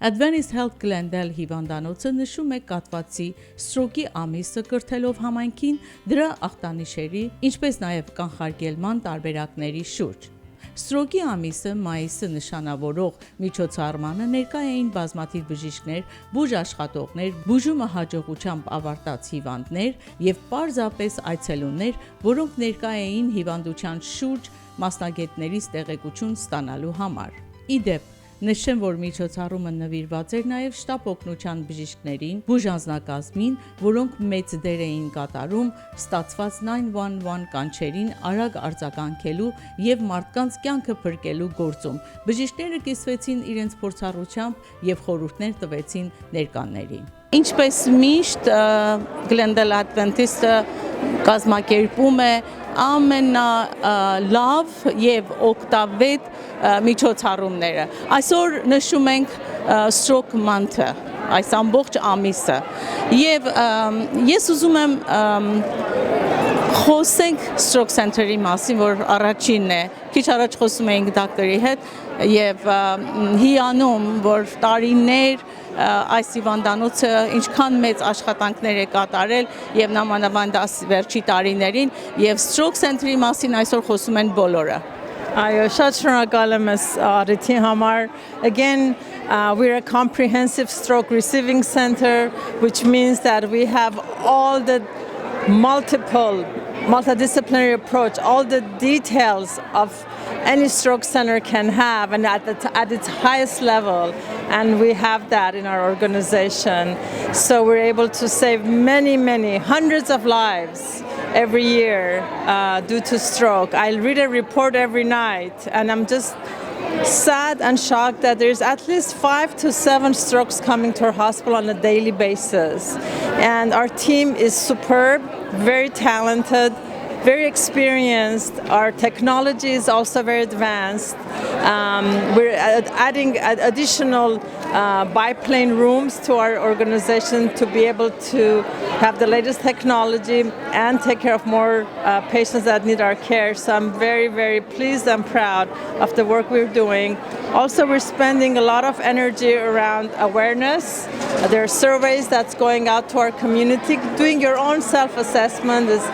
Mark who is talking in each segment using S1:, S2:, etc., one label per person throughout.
S1: Adventist Health Glendale հիվանդանոցը նշում է կաթվածի ստրոկի ամիսը կրթելով համայնքին դրա ախտանիշերի, ինչպես նաև կանխարգելման տարբերակների շուրջ։ Ստրոկի ամիսը մայիսը նշանավորող միջոցառմանը ներկա էին բազմաթիվ բժիշկներ, բուժաշխատողներ, բուժումը հաջողությամբ ավարտած հիվանդներ եւ պարզապես այցելուներ, որոնք ներկա էին հիվանդության շուրջ մասնագետներից տեղեկություն ստանալու համար։ Իդեպ նշեմ, որ միջոցառումը նվիրված էր նաև շտապ օգնության բժիշկներին, բուժանձնակազմին, որոնք մեծ դեր էին կատարում ստացված 911 կանչերին արագ արձագանքելու եւ մարդկանց կյանքը փրկելու գործում։ Բժիշկները կիսվեցին իրենց փորձառությամբ եւ խորհուրդներ տվեցին ներկաներին։ Ինչպես միշտ Glendale Adventist-ը կազմակերպում է ամենալավ եւ օգտավետ միջոցառումները։ Այսօր նշում ենք Stroke Month-ը, այս ամբողջ ամիսը։ Եվ ես ուզում եմ խոսենք Stroke Center-ի մասին, որ առաջինն է։ Քիչ առաջ խոսում էինք դոկտորի հետ եւ հիանում, որ տարիներ այս հիվանդանոցը ինչքան մեծ աշխատանքներ է կատարել եւ նամանավանդ վերջի տարիներին եւ Stroke Center-ի մասին այսօր խոսում են բոլորը։
S2: Այո, շատ շնորհակալ եմ Արիթի համար։ Again, we're a comprehensive stroke receiving center, which means that we have all the multidisciplinary approach, all the details of any stroke center can have, and at its highest level, and we have that in our organization. So we're able to save many, hundreds of lives every year due to stroke. I read a report every night, and I'm just sad and shocked that there's at least 5 to 7 strokes coming to our hospital on a daily basis. And our team is superb, very talented, very experienced. Our technology is also very advanced. We're adding additional biplane rooms to our organization to be able to have the latest technology and take care of more patients that need our care. So I'm very pleased and proud of the work we're doing. Also, we're spending a lot of energy around awareness. There are surveys that's going out to our community. Doing your own self-assessment is,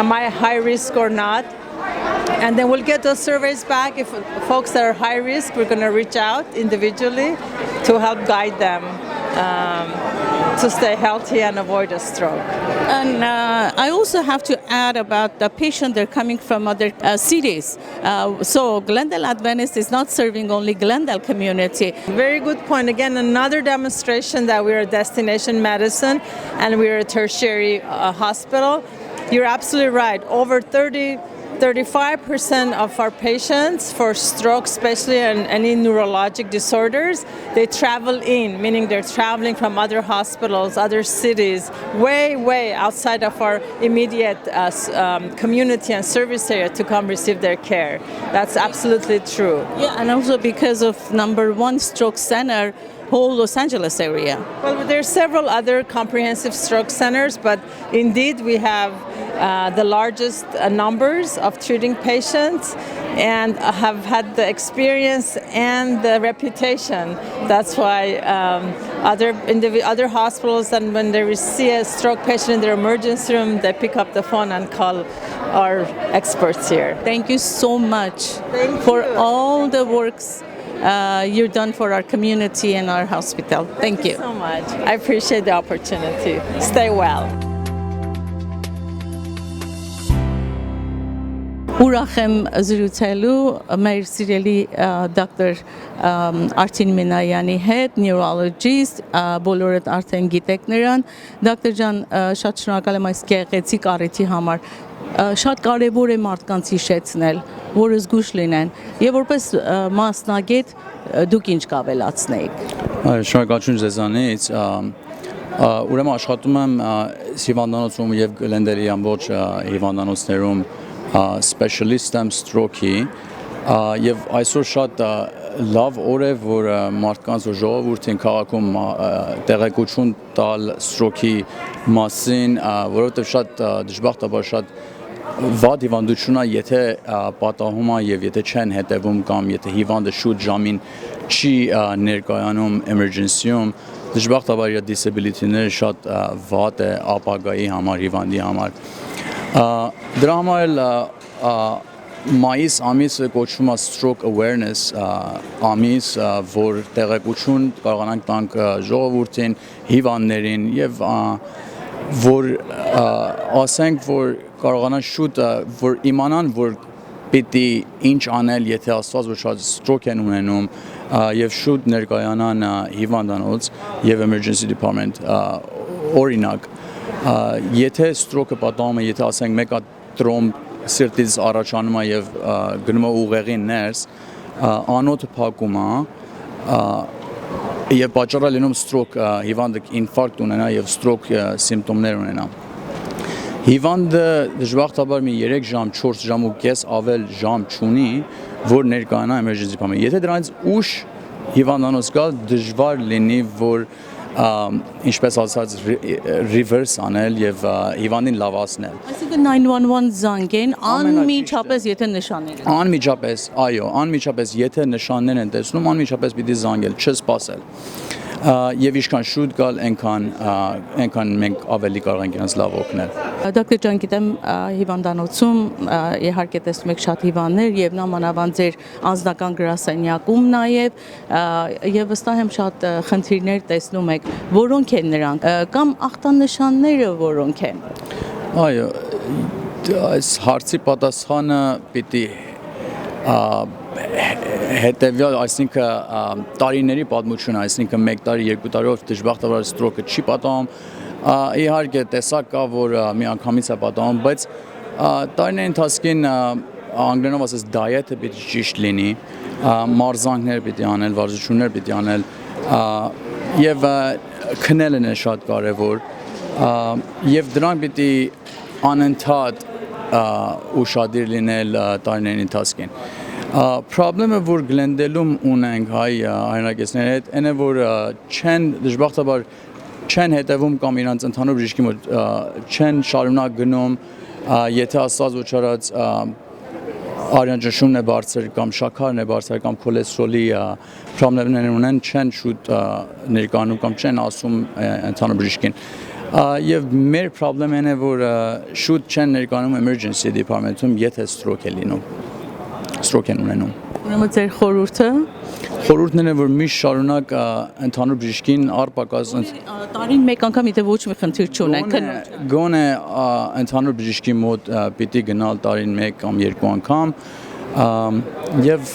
S2: am I high risk or not? And then we'll get those surveys back. If folks that are high risk, we're going to reach out individually to help guide them to stay healthy and avoid a stroke.
S1: And I also have to add about the patient, they're coming from other cities. So Glendale Adventist is not serving only Glendale community.
S2: Very good point. Again, another demonstration that we're a destination medicine and we're a tertiary hospital. You're absolutely right. Over 35% of our patients for stroke, especially and any neurologic disorders, they travel in, meaning they're traveling from other hospitals, other cities, way outside of our immediate community and service area to come receive their care. That's absolutely true.
S1: Yeah, and also because of #1 stroke center, whole Los Angeles area.
S2: Well, there are several other comprehensive stroke centers, but indeed we have the largest numbers of treating patients and have had the experience and the reputation. That's why other hospitals, and when they see a stroke patient in their emergency room, they pick up the phone and call our experts here.
S1: Thank you so much for all the works you've done for our community and our hospital. Thank you
S2: so much. I appreciate the opportunity. Stay well.
S1: Ուրախ եմ զրուցելու մեր սիրելի դոկտոր Արթին Մինայանի հետ, neurologist, բոլորդ արդեն գիտեք նրան։ Դոկտոր ջան, շատ շնորհակալ եմ այս գեղեցիկ առիթի համար։ Շատ կարևոր է մարդկանց հիշեցնել, որ զգուշ լինեն, եւ որպես մասնագետ դուք ինչ կավելացնեիք։
S3: Շնորհակալություն ձեզանից։ Ուրեմն աշխատում եմ հիվանդանոցում եւ Glendale-ի ամբողջ հիվանդանոցներում specialist եմ stroke-ի եւ այսօր շատ լավ օր է, որ մարդկանց ու ժողովրդին քաղաքում տեղեկություն տալ stroke-ի մասին, որովհետեւ շատ դժբախտաբար շատ վատ հիվանդությունա եթե պատահում է եւ եթե չեն հետևում կամ եթե հիվանդը շուտ ժամին չի ներկայանում emergency-ում դժբախտաբար իր disability-ները շատ վատ է ապագայի համար հիվանդի համար դրա համար էլ մայիս ամիսը կոչվում է stroke awareness ամիս որ տեղեկություն կարողանանք տանք ժողովրդին հիվանդներին եւ որ ասենք որ կարողանան շուտ որ իմանան որ պիտի ինչ անել եթե աստված որ շատ stroke են ունենում եւ շուտ ներկայանան հիվանդանոց եւ emergency department օրինակ եթե stroke-ը պատահում է եթե ասենք մեկը տրոմբ սիրտից առաջանում է եւ գնում է ուղեղի ներս անոթը փակում է եւ պատճառը լինում stroke հիվանդը ինֆարկտ ունենա եւ stroke սիմպտոմներ ունենա հիվանդը դժբախտաբար մի 3 ժամ 4 ժամ ու կես ավել ժամ չունի որ ներկայանա emergency department եթե դրանից ուշ հիվանդանոց գալ դժվար լինի որ ինչպես ասած reverse անել եւ հիվանդին լավացնել
S1: Այսինքն 911 զանգեն անմիջապես եթե նշաններ են
S3: Անմիջապես այո անմիջապես եթե նշաններ են տեսնում անմիջապես պիտի զանգել չսպասել եւ ինչքան շուտ գալ այնքան մենք ավելի կարող ենք իրենց լավ օգնել
S1: Դոկտոր ջան գիտեմ հիվանդանոցում իհարկե տեսնում եք շատ հիվանդներ եւ նամանավանդ ձեր անձնական գրասենյակում եւ վստահ եմ շատ խնդիրներ տեսնում եք որոնք են նրանք կամ ախտանշանները որոնք են
S3: Այո այս հարցի պատասխանը պիտի հետևյալ այսինքն տարիների պատմություն այսինքն 1 տարի 2 տարով դժբախտաբար stroke-ը չի պատահում իհարկե տեսակ կա որ մի անգամից է պատահում բայց տարիների ընթացքին անգլերենով ասած diet-ը պիտի ճիշտ լինի մարզանքներ պիտի անել վարժություններ պիտի անել եւ քնելն է շատ կարեւոր եւ դրանք պիտի անընդհատ ուշադիր լինել տարիների ընթացքին Պրոբլեմը որ գլենդելում ունենք հայ հայրենակիցների հետ այն է որ չեն դժբախտաբար չեն հետևում կամ իրանց ընդհանուր բժշկի մոտ չեն շարունակ գնում եթե աստված ոչ արած արյանջնշումն է բարձր կամ շաքարն է բարձր կամ քոլեսթերոլի պրոբլեմներ ունեն չեն շուտ ներկայանում կամ չեն ասում ընդհանուր բժշկին եւ մեր պրոբլեմն է որ շուտ չեն ներկայանում emergency department-ում եթե stroke է լինում stroke են ունենում
S1: Ուրեմն ձեր խորհուրդը
S3: Խորհուրդն է որ միշտ շարունակ ընդհանուր բժշկին առպակաս
S1: տարին մեկ անգամ եթե ոչ մի խնդիր չունեն
S3: գոնե ընդհանուր բժշկի մոտ պիտի գնալ տարին 1 կամ 2 անգամ եւ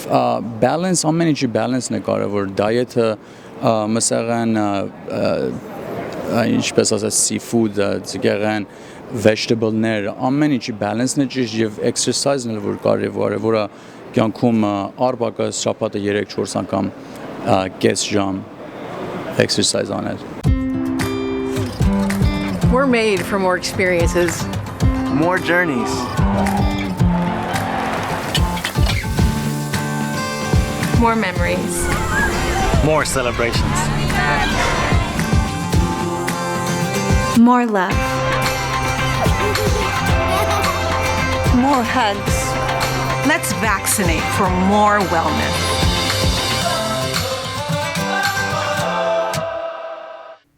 S3: balance ամեն ինչի balance-ն է կարեւոր diet-ը մսեղեն ինչպես ասած seafood ձգեղեն vegetable-ներ ամեն ինչի balance-ն է ճիշտ եւ exercise-ն էլ որ կարեւոր է որը կյանքում առբակաս շաբաթը 3-4 անգամ կես ժամ exercise անել
S4: We're made for more experiences
S5: more journeys
S4: more memories
S5: more celebrations
S6: more love
S7: more hugs Let's vaccinate for more wellness.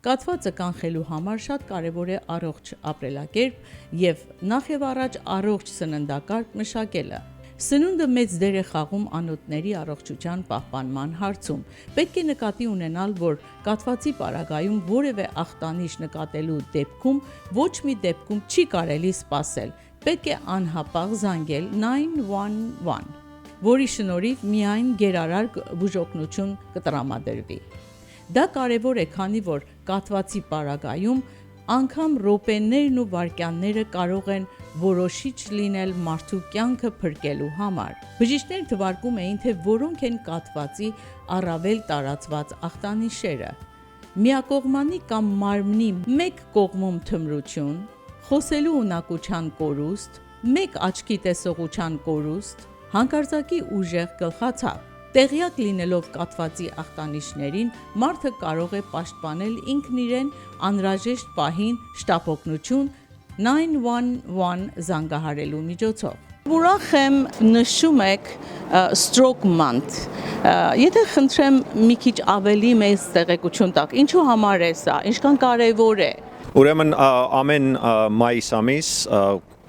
S1: Կաթվածը կանխելու համար շատ կարևոր է առողջ ապրելակերպ եւ նախ եւ առաջ առողջ սննդակարգ մշակելը։ Սնունդը մեծ դեր է խաղում անոթների առողջության պահպանման հարցում։ Պետք է նկատի ունենալ, որ կաթվածի պարագայում որևէ ախտանիշ նկատելու դեպքում ոչ մի դեպքում չի կարելի սպասել։ Պետք է անհապաղ զանգել 911, որի շնորհիվ միայն գերարար բուժօգնություն կտրամադրվի։ Դա կարևոր է, քանի որ կաթվածի պարագայում անգամ րոպեներն ու վայրկյանները կարող են որոշիչ լինել մարդու կյանքը փրկելու համար։ Բժիշկները թվարկում էին, թե որոնք են կաթվածի առավել տարածված ախտանիշերը։ Միակողմանի կամ մարմնի մեկ կողմում թմրություն, խոսելու ունակության կորուստ, մեկ աչքի տեսողության կորուստ, հանկարծակի ուժեղ գլխացավ։ Տեղյակ լինելով կաթվածի ախտանիշներին, մարդը կարող է պաշտպանել ինքն իրեն անհրաժեշտ պահին շտապօգնություն 911 զանգահարելու միջոցով։ Ուրախ եմ նշում եք Stroke Month։ Եթե խնդրեմ մի քիչ ավելի մեծ տեղեկություն տաք, ինչու համար է սա, ինչքան կարևոր է։
S8: Ուրեմն ամեն մայիս ամիս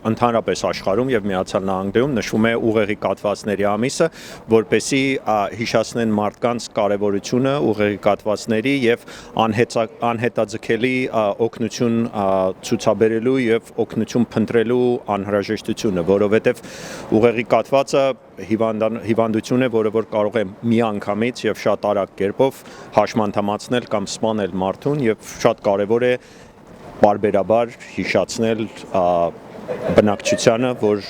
S8: ընդհանրապես աշխարհում եւ Միացյալ Նահանգներում նշվում է ուղեղի կաթվածների ամիսը, որպեսզի հիշեցնեն մարդկանց կարևորությունը ուղեղի կաթվածների եւ անհետաձգելի օգնություն ցուցաբերելու եւ օգնություն փնտրելու անհրաժեշտությունը, որովհետեւ ուղեղի կաթվածը հիվանդություն է, որը որ կարող է միանգամից եւ շատ արագ կերպով հաշմանդամացնել կամ սպանել մարդուն եւ շատ կարեւոր է բարբերաբար հիշեցնել բնակչությանը, որ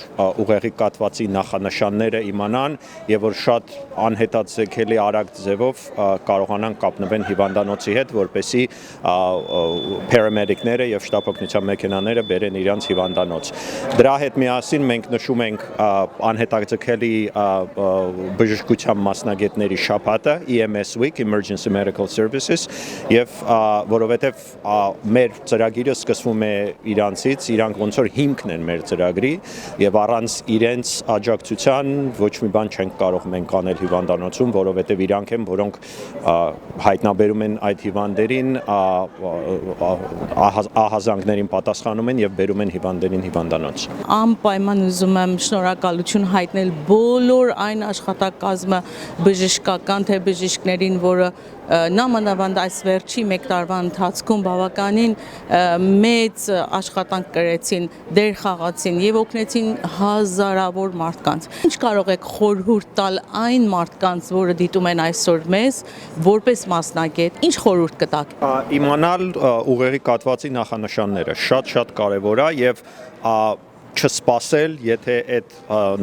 S8: ուղեղի կաթվածի նախանշանները իմանան եւ որ շատ անհետաձգելի արագ ձևով կարողանան կապնվեն հիվանդանոցի հետ, որպեսզի paramedic-ները եւ շտապօգնության մեքենաները բերեն իրենց հիվանդանոց։ Դրա հետ միասին մենք նշում ենք անհետաձգելի բժշկության մասնագետների շաբաթը EMS Week, Emergency Medical Services, եւ որովհետեւ մեր ծրագիրը սկսվում է իրանցից, իրանք ոնց որ հիմք են մեր ծրագրի եւ առանց իրենց աջակցության ոչ մի բան չենք կարող մենք անել հիվանդանոցում, որովհետեւ իրանք են, որոնք հայտնաբերում են այդ հիվանդերին, ահազանգներին պատասխանում են եւ բերում են հիվանդերին հիվանդանոց։
S1: Անպայման ուզում եմ շնորհակալություն հայտնել բոլոր այն աշխատակազմը բժշկական թե բժիշկներին, որը նամանավանդ այս վերջի 1 տարվա ընթացքում բավականին մեծ աշխատանք կրեցին, դեր խաղացին եւ օգնեցին հազարավոր մարդկանց։ Ինչ կարող եք խորհուրդ տալ այն մարդկանց, որը դիտում են այսօր մեզ, որպես մասնագետ, ինչ խորհուրդ կտաք։
S8: Իմանալ ուղեղի կաթվածի նախանշանները շատ կարեւոր է եւ չսպասել, եթե այդ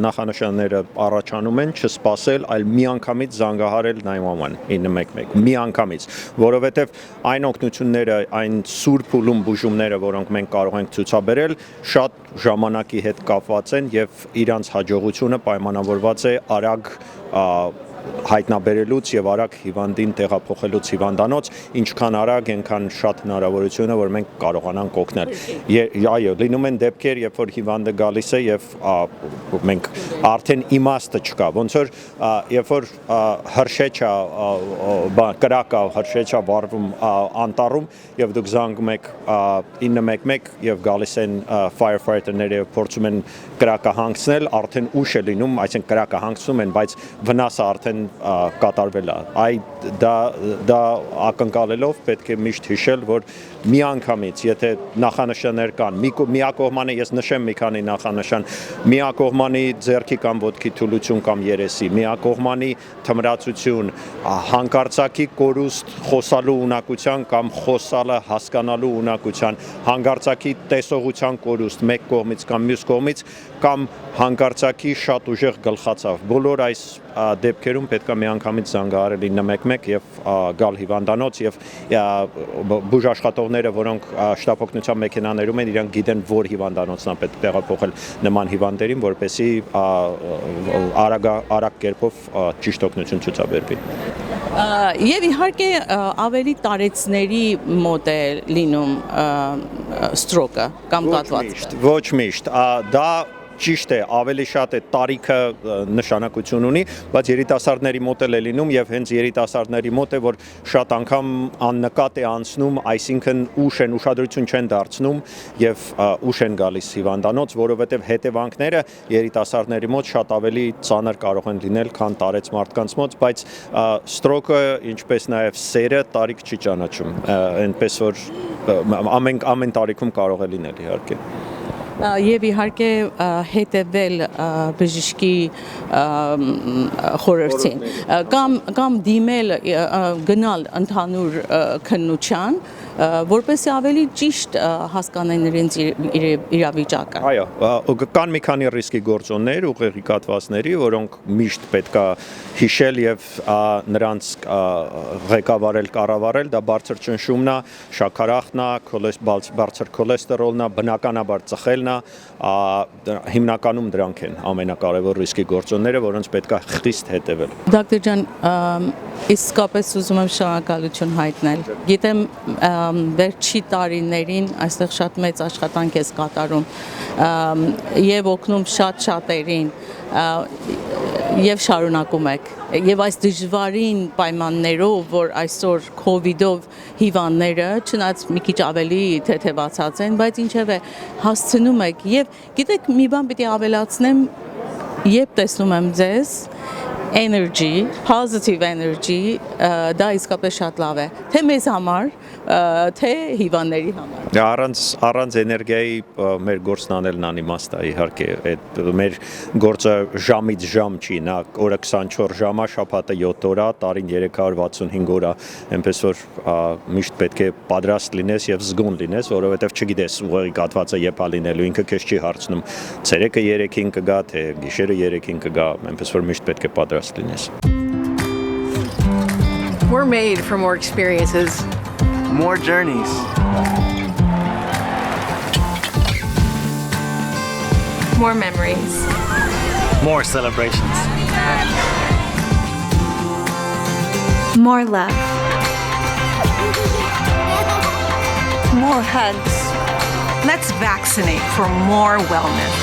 S8: նախանշանները առաջանում են, չսպասել, այլ միանգամից զանգահարել 911, միանգամից, որովհետև այն օգնությունները, այն սուրբ ու լում բուժումները, որոնք մենք կարող ենք ցուցաբերել, շատ ժամանակի հետ կապված են եւ իրանց հաջողությունը պայմանավորված է արագ հայտնաբերելուց եւ արագ հիվանդին տեղափոխելուց հիվանդանոց, ինչքան արագ, այնքան շատ հնարավորություն է, որ մենք կարողանանք օգնել։ Այո, լինում են դեպքեր, երբ որ հիվանդը գալիս է եւ մենք արդեն իմաստը չկա, ոնց որ երբ որ հրշեջ է, կրակը հրշեջ է վառվում անտառում եւ դուք զանգում եք 911 եւ գալիս են firefighter-ները եւ փորձում են կրակը հանգցնել, արդեն ուշ է լինում, այսինքն կրակը հանգցում են, բայց վնասը արդեն կատարվել է։ Դա ակնկալելով պետք է միշտ հիշել, որ միանգամից, եթե նախանշաններ կան, միակողմանի, ես նշեմ մի քանի նախանշան, միակողմանի ձեռքի կամ ոտքի թուլություն կամ երեսի, միակողմանի թմրացություն, հանկարծակի կորուստ խոսալու ունակության կամ խոսալը հասկանալու ունակության, հանկարծակի տեսողության կորուստ մեկ կողմից կամ մյուս կողմից կամ հանկարծակի շատ ուժեղ գլխացավ։ Բոլոր այս դեպքերում պետք է միանգամից զանգահարել 911 եւ գալ հիվանդանոց եւ բուժաշխատողները, որոնք շտապօգնության մեքենաներում են, իրանք գիտեն, որ հիվանդանոցն է պետք տեղափոխել նման հիվանդերին, որպեսզի արագ կերպով ճիշտ օգնություն ցուցաբերվի։
S1: Եվ իհարկե ավելի տարեցների մոտ է լինում ստրոկը կամ կաթված։
S8: Ոչ միշտ, դա ճիշտ է, ավելի շատ է տարիքը նշանակություն ունի, բայց երիտասարդների մոտ է լինում եւ հենց երիտասարդների մոտ է, որ շատ անգամ աննկատ է անցնում, այսինքն ուշ են ուշադրություն չեն դարձնում եւ ուշ են գալիս հիվանդանոց, որովհետեւ հետևանքները երիտասարդների մոտ շատ ավելի ծանր կարող են լինել, քան տարեց մարդկանց մոտ, բայց ստրոկը, ինչպես նաեւ սերը տարիք չի ճանաչում, այնպես որ ամեն տարիքում կարող է լինել իհարկե։
S1: Եվ իհարկե հետևել բժշկի խորհրդին կամ դիմել գնալ ընդհանուր քննության, որպեսզի ավելի ճիշտ հասկանան իրենց իրավիճակը։
S8: Այո, կան մի քանի ռիսկի գործոններ ուղեղի կաթվածների, որոնք միշտ պետք է հիշել եւ նրանց ղեկավարել, կառավարել, դա բարձր ճնշումն է, շաքարախտն է, բարձր քոլեստերոլն է, բնականաբար ծխելն է, հիմնականում դրանք են ամենակարևոր ռիսկի գործոնները, որոնց պետք է խիստ հետևել։
S1: Դոկտոր ջան, իսկապես ուզում եմ շնորհակալություն հայտնել։ Գիտեմ վերջի տարիներին այստեղ շատ մեծ աշխատանք ես կատարում եւ օգնում շատ շատերին եւ շարունակում եք եւ այս դժվարին պայմաններով որ այսօր COVID-ով հիվանդները չնայած մի քիչ ավելի թեթևացած են բայց ինչեւ է հասցնում եք եւ գիտեք մի բան պիտի ավելացնեմ երբ տեսնում եմ ձեզ energy positive energy դա իսկապես շատ լավ է թե մեզ համար թե հիվանդների համար
S8: առանց էներգիայի մեր գործն անելն անիմաստ է իհարկե այդ մեր գործը ժամից ժամ չի նա օրը 24 ժամ է շաբաթը 7 օր է տարին 365 օր է այնպես որ միշտ պետք է պատրաստ լինես եւ զգոն լինես որովհետեւ չգիտես ուղեղի կաթվածը երբ է լինելու ինքը քեզ չի հարցնում ցերեկը 3-ին կգա թե գիշերը 3-ին կգա այնպես որ միշտ պետք է պատրաստ լինես
S4: We're made for more experiences.
S5: More journeys.
S4: More memories.
S5: More celebrations.
S6: More love.
S7: More hugs. Let's vaccinate for more wellness.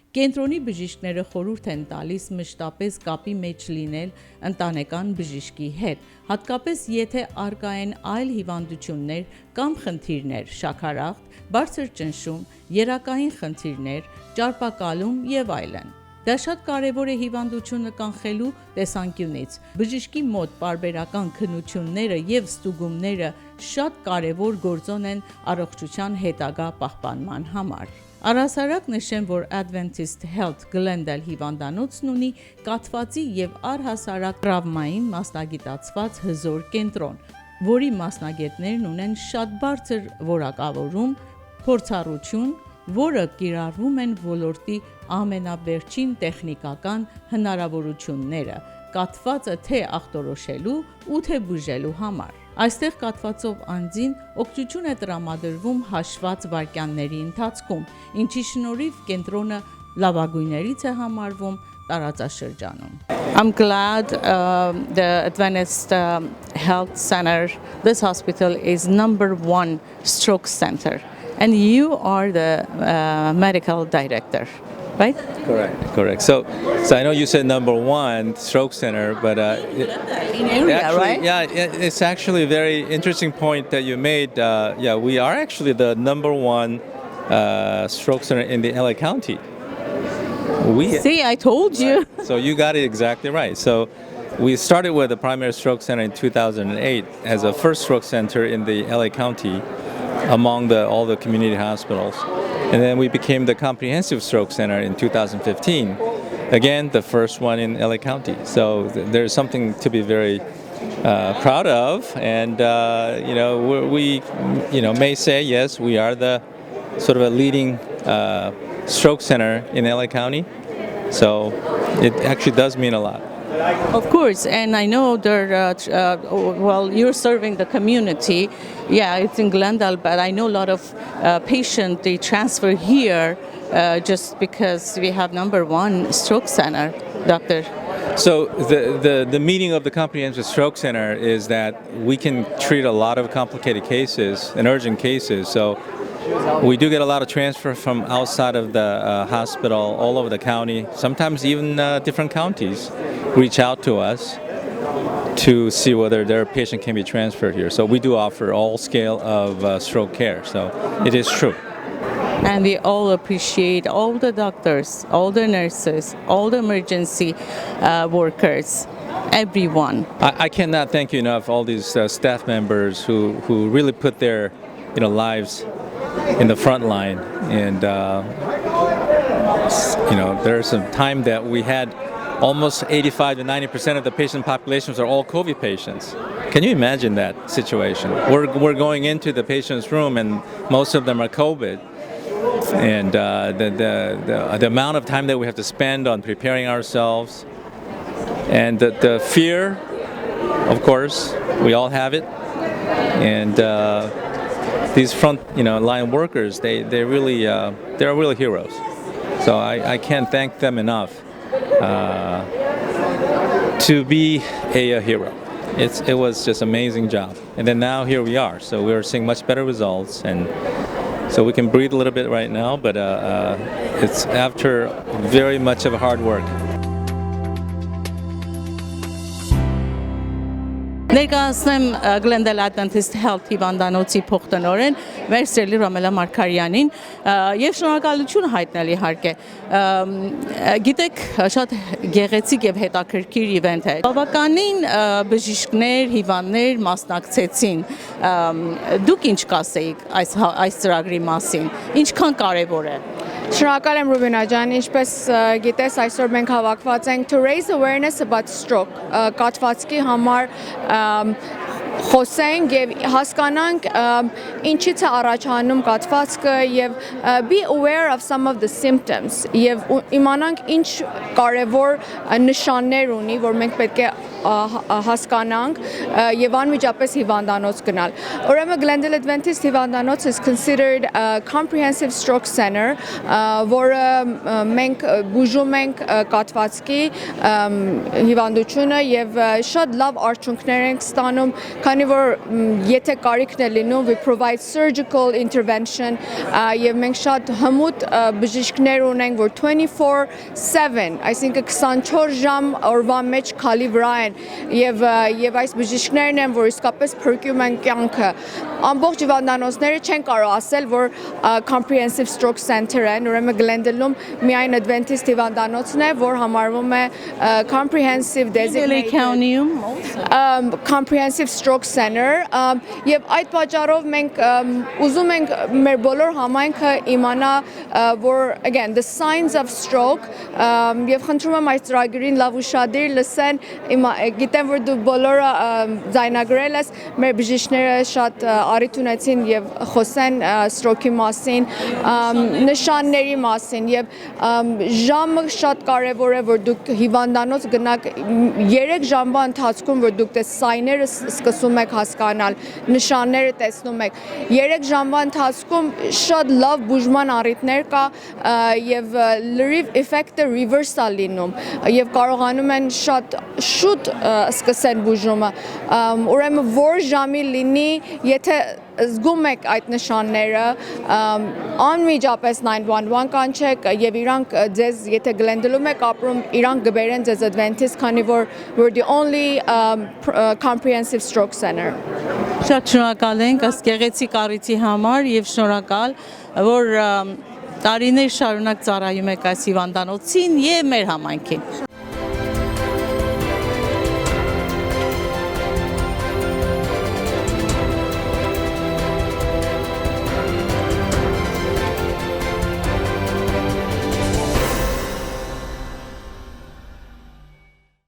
S1: Կենտրոնի բժիշկները խորհուրդ են տալիս մշտապես կապի մեջ լինել ընտանեկան բժիշկի հետ, հատկապես եթե առկա են այլ հիվանդություններ կամ խնդիրներ, շաքարախտ, բարձր ճնշում, երակային խնդիրներ, ճարպակալում եւ այլն։ Դա շատ կարևոր է հիվանդությունը կանխելու տեսանկյունից։ Բժիշկի մոտ պարբերական քննությունները եւ ստուգումները շատ կարևոր գործոն են առողջության հետագա պահպանման համար։ Առհասարակ նշեմ, որ Adventist Health Glendale հիվանդանոցն ունի կաթվածի եւ առհասարակ տրավմային մասնագիտացված հզոր կենտրոն, որի մասնագետներն ունեն շատ բարձր որակավորում, փորձառություն, որը կիրառվում են ոլորտի ամենավերջին տեխնիկական հնարավորությունները, կաթվածը թե ախտորոշելու ու թե բուժելու համար։ Այստեղ կաթվածով անձին օգնություն է տրամադրվում հաշված վայրկյանների ընթացքում, ինչի շնորհիվ կենտրոնը լավագույններից է համարվում տարածաշրջանում։ I'm glad the Adventist Health Center, this hospital is #1 stroke center, and you are the medical director. Right?
S9: Correct. So I know you said #1 stroke center, but
S1: in area,
S9: actually,
S1: right?
S9: Yeah, it's actually a very interesting point that you made. We are actually the #1 stroke center in the LA County.
S1: See, I told you.
S9: Right. So you got it exactly right. So we started with the primary stroke center in 2008 as a first stroke center in the LA County among all the community hospitals. And then we became the comprehensive stroke center in 2015. Again, the first one in LA County. So there's something to be very proud of. And, we may say, yes, we are the sort of a leading stroke center in LA County. So it actually does mean a lot.
S1: Of course, and I know you're serving the community. Yeah, it's in Glendale, but I know a lot of patients, they transfer here just because we have #1 stroke center, doctor.
S9: So the meaning of the comprehensive stroke center is that we can treat a lot of complicated cases and urgent cases. So we do get a lot of transfer from outside of the hospital, all over the county. Sometimes even different counties reach out to us to see whether their patient can be transferred here. So we do offer all scale of stroke care. So it is true.
S1: And we all appreciate all the doctors, all the nurses, all the emergency workers, everyone.
S9: I cannot thank you enough, all these staff members who really put their lives in the front line. And there's some time that we had almost 85 to 90% of the patient populations are all COVID patients. Can you imagine that situation? We're going into the patient's room and most of them are COVID. And the amount of time that we have to spend on preparing ourselves and the fear, of course, we all have it. And these front line workers, they're really heroes. So I can't thank them enough. to be a hero. It was just amazing job. And then now here we are. So we're seeing much better results, and so we can breathe a little bit right now, but it's after very much of hard work.
S1: Ներկայացնեմ Glendale Adventist Health հիվանդանոցի փոխտնօրեն Վերսելի Ռոմելա Մարկարյանին եւ շնորհակալություն հայտնել իհարկե գիտեք շատ գեղեցիկ եւ հետաքրքիր իվենթ է բավականին բժիշկներ հիվանդներ մասնակցեցին դուք ինչ կասեիք այս ծրագրի մասին ինչքան կարեւոր է
S10: Շնորհակալ եմ Ռուբինա ջան, ինչպես գիտես այսօր մենք հավաքված ենք to raise awareness about stroke, կաթվածքի համար խոսենք եւ հասկանանք ինչից է առաջանում կաթվածքը եւ be aware of some of the symptoms եւ իմանանք ինչ կարեւոր նշաններ ունի, որ մենք պետք է հասկանանք եւ անմիջապես հիվանդանոց գնալ։ Ուրեմն Glendale Adventist հիվանդանոց is considered a comprehensive stroke center, որը մենք բուժում ենք կաթվածքի հիվանդությունը եւ շատ լավ արդյունքներ ենք ստանում, քանի որ եթե կարիքն է լինում we provide surgical intervention եւ մենք շատ հմուտ բժիշկներ ունենք, որ 24/7, այսինքն 24 ժամ օրվա մեջ քալի վրա են եւ այս բժիշկներն են, որ իսկապես փրկում են կյանքը։ Ամբողջ հիվանդանոցները չեն կարող ասել, որ comprehensive stroke center են, ուրեմն Glendale-ում միայն Adventist հիվանդանոցն է, որ համարվում է comprehensive designated comprehensive stroke center եւ այդ պատճառով մենք ուզում ենք մեր բոլոր համայնքը իմանա, որ again the signs of stroke եւ խնդրում եմ այս ծրագրին լավ ուշադիր լսեն, գիտեմ որ դու բոլորը ձայնագրել ես, մեր բժիշկները շատ առիթ ունեցին եւ խոսեն stroke-ի մասին, նշանների մասին եւ ժամը շատ կարեւոր է, որ դուք հիվանդանոց գնաք 3 ժամվա ընթացքում, որ դուք դες սայները սկսում եք հասկանալ, նշանները տեսնում եք։ 3 ժամվա ընթացքում շատ լավ բուժման առիթներ կա եւ լրիվ effect-ը reversal լինում եւ կարողանում են շատ շուտ սկսեն բուժումը։ Ուրեմն որ ժամի լինի, եթե զգում եք այդ նշանները, անմիջապես 911 կանչեք եւ իրանք ձեզ, եթե Glendale-ում եք ապրում, իրանք կբերեն ձեզ Adventist, քանի որ we're the only comprehensive stroke center։
S1: Շատ շնորհակալ ենք ըստ գեղեցիկ առիթի համար եւ շնորհակալ, որ տարիներ շարունակ ծառայում եք այս հիվանդանոցին եւ մեր համայնքին։